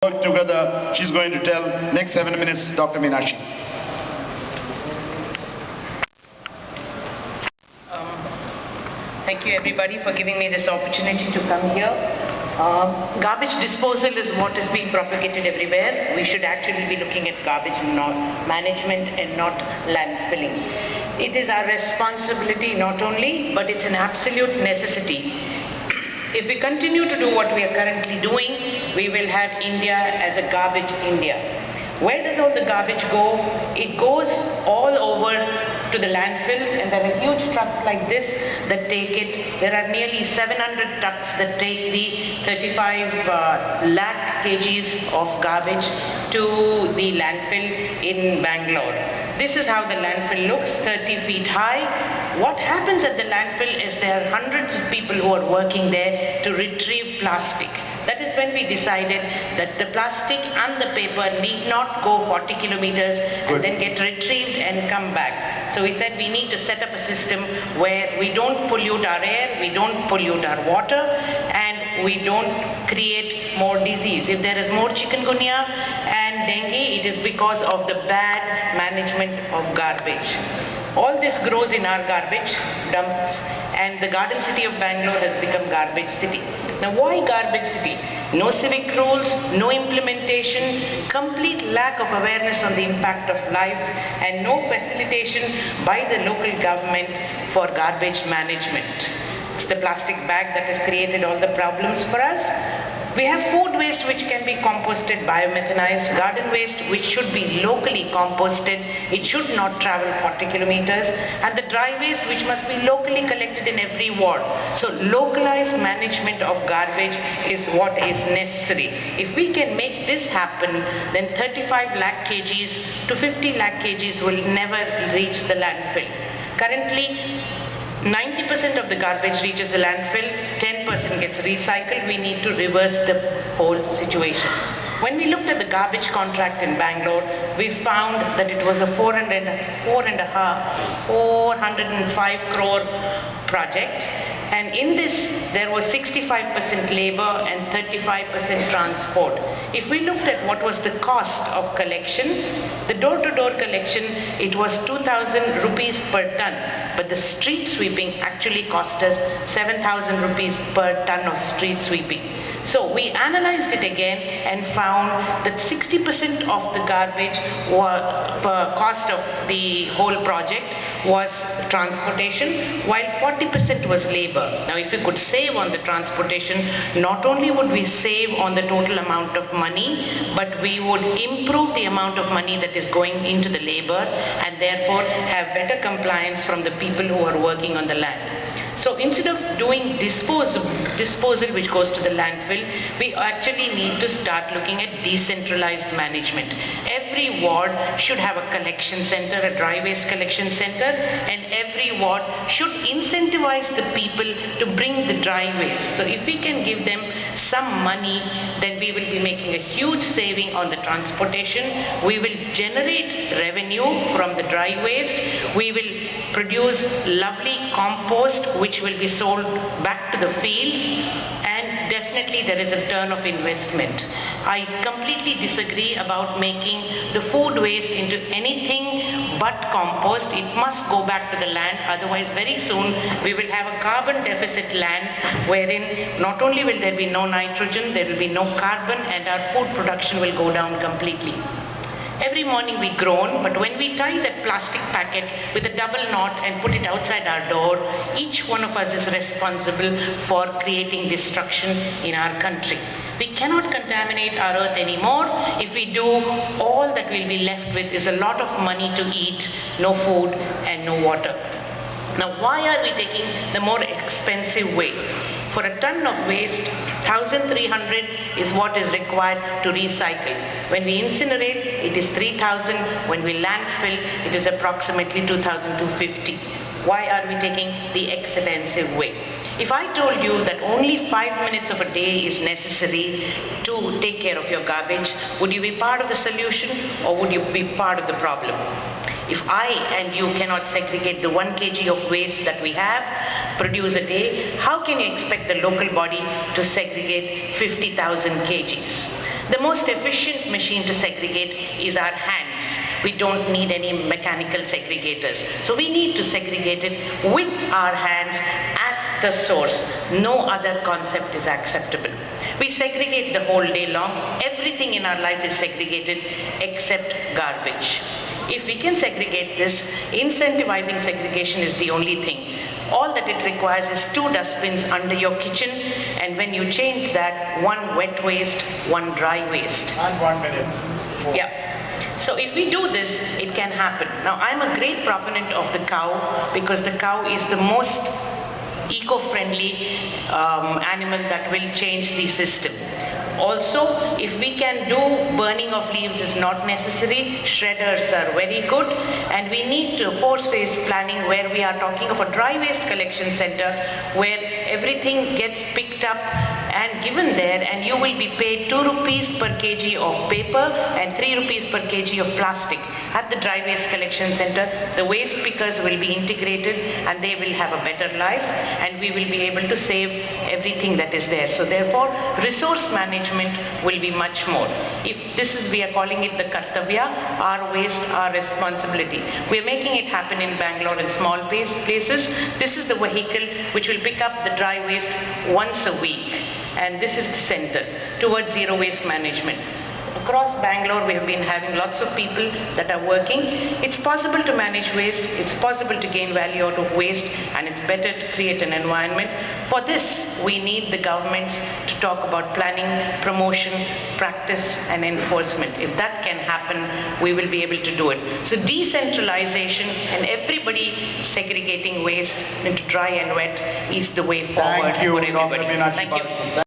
Work together. She's going to tell next 7 minutes, Dr. Meenakshi. Thank you everybody for giving me this opportunity to come here. Garbage disposal is what is being propagated everywhere. We should actually be looking at garbage management and not landfilling. It is our responsibility not only, but it's an absolute necessity. If we continue to do what we are currently doing, we will have India as a garbage India. Where does all the garbage go? It goes all over to the landfill, and there are huge trucks like this that take it. There are nearly 700 trucks that take the 35 lakh kgs of garbage to the landfill in Bangalore. This is how the landfill looks, 30 feet high. What happens at the landfill is there are hundreds of people who are working there to retrieve plastic. That is when we decided that the plastic and the paper need not go 40 kilometers and then get retrieved and come back. So we said we need to set up a system where we don't pollute our air, we don't pollute our water, and we don't create more disease. If there is more chikungunya and dengue, it is because of the bad management of garbage. All this grows in our garbage dumps, and the garden city of Bangalore has become garbage city. Now why garbage city? No civic rules, no implementation, complete lack of awareness on the impact of life, and no facilitation by the local government for garbage management. It's the plastic bag that has created all the problems for us. We have food waste which can be composted, biomethanized, garden waste which should be locally composted, it should not travel 40 kilometers, and the dry waste which must be locally collected in every ward. So localized management of garbage is what is necessary. If we can make this happen, then 35 lakh kgs to 50 lakh kgs will never reach the landfill. Currently, 90% of the garbage reaches the landfill, 10% gets recycled. We need to reverse the whole situation. When we looked at the garbage contract in Bangalore, we found that it was a 405 crore project, and in this there was 65% labor and 35% transport. If we looked at what was the cost of collection, the door-to-door collection, it was 2,000 rupees per ton, but the street sweeping actually cost us 7,000 rupees per ton of street sweeping. So we analyzed it again and found that 60% of the garbage cost of the whole project was transportation, while 40% was labor. Now if we could save on the transportation, not only would we save on the total amount of money, but we would improve the amount of money that is going into the labor, and therefore have better compliance from the people who are working on the land. So instead of doing disposal which goes to the landfill, we actually need to start looking at decentralized management. Every ward should have a collection center, a dry waste collection center, and every ward should incentivize the people to bring the dry waste. So if we can give them some money, then we will be making a huge saving on the transportation. We will generate revenue from the dry waste. We will produce lovely compost which will be sold back to the fields, and definitely there is a return of investment. I completely disagree about making the food waste into anything but compost. It must go back to the land, otherwise very soon we will have a carbon deficit land wherein not only will there be no nitrogen, there will be no carbon, and our food production will go down completely. Every morning we groan, but when we tie that plastic packet with a double knot and put it outside our door, each one of us is responsible for creating destruction in our country. We cannot contaminate our earth anymore. If we do, all that we'll be left with is a lot of money to eat, no food and no water. Now why are we taking the more expensive way? For a ton of waste, 1,300 is what is required to recycle. When we incinerate, it is 3,000. When we landfill, it is approximately 2,250. Why are we taking the expensive way? If I told you that only 5 minutes of a day is necessary to take care of your garbage, would you be part of the solution or would you be part of the problem? If I and you cannot segregate the 1 kg of waste that we have, produce a day, how can you expect the local body to segregate 50,000 kgs? The most efficient machine to segregate is our hands. We don't need any mechanical segregators. So we need to segregate it with our hands at the source. No other concept is acceptable. We segregate the whole day long. Everything in our life is segregated except garbage. If we can segregate this, incentivizing segregation is the only thing. All that it requires is 2 dustbins under your kitchen, and when you change that, 1 wet waste, 1 dry waste. And 1 minute. Yeah. So if we do this, it can happen. Now, I'm a great proponent of the cow because the cow is the most eco-friendly animal that will change the system. Also, if we can do burning of leaves is not necessary, shredders are very good, and we need to force-phase planning where we are talking of a dry waste collection center where everything gets picked up and given there, and you will be paid 2 rupees per kg of paper and 3 rupees per kg of plastic. At the dry waste collection center, the waste pickers will be integrated and they will have a better life, and we will be able to save everything that is there. So therefore, resource management will be much more. If this is, we are calling it the kartavya, our waste, our responsibility. We are making it happen in Bangalore in small places. This is the vehicle which will pick up the dry waste once a week. And this is the center towards zero waste management. Across Bangalore, we have been having lots of people that are working. It's possible to manage waste, it's possible to gain value out of waste, and it's better to create an environment. For this, we need the governments to talk about planning, promotion, practice, and enforcement. If that can happen, we will be able to do it. So decentralization and everybody segregating waste into dry and wet is the way forward Thank you, for everybody. Dr. Meenakshi. Thank you.